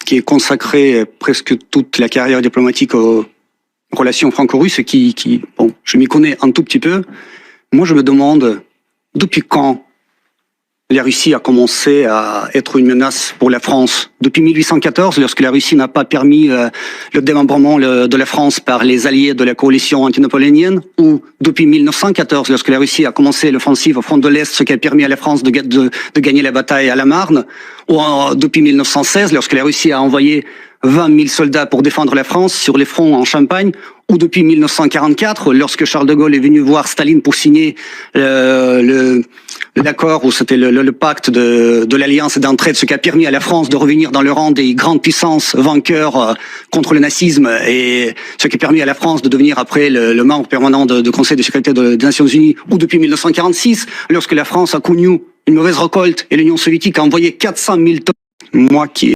qui est consacré presque toute la carrière diplomatique aux relations franco-russes, bon, je m'y connais un tout petit peu. Moi, je me demande depuis quand la Russie a commencé à être une menace pour la France. Depuis 1814, lorsque la Russie n'a pas permis le démembrement de la France par les alliés de la coalition anti-napoléonienne, ou depuis 1914, lorsque la Russie a commencé l'offensive au front de l'Est, ce qui a permis à la France de gagner la bataille à la Marne, ou depuis 1916, lorsque la Russie a envoyé 20 000 soldats pour défendre la France sur les fronts en Champagne, ou depuis 1944, lorsque Charles de Gaulle est venu voir Staline pour signer l'accord, où c'était le pacte de l'alliance d'entraide, ce qui a permis à la France de revenir dans le rang des grandes puissances vainqueurs contre le nazisme, et ce qui a permis à la France de devenir après le membre permanent du Conseil de sécurité des Nations Unies, ou depuis 1946, lorsque la France a connu une mauvaise récolte et l'Union soviétique a envoyé 400 000 tonnes. Moi qui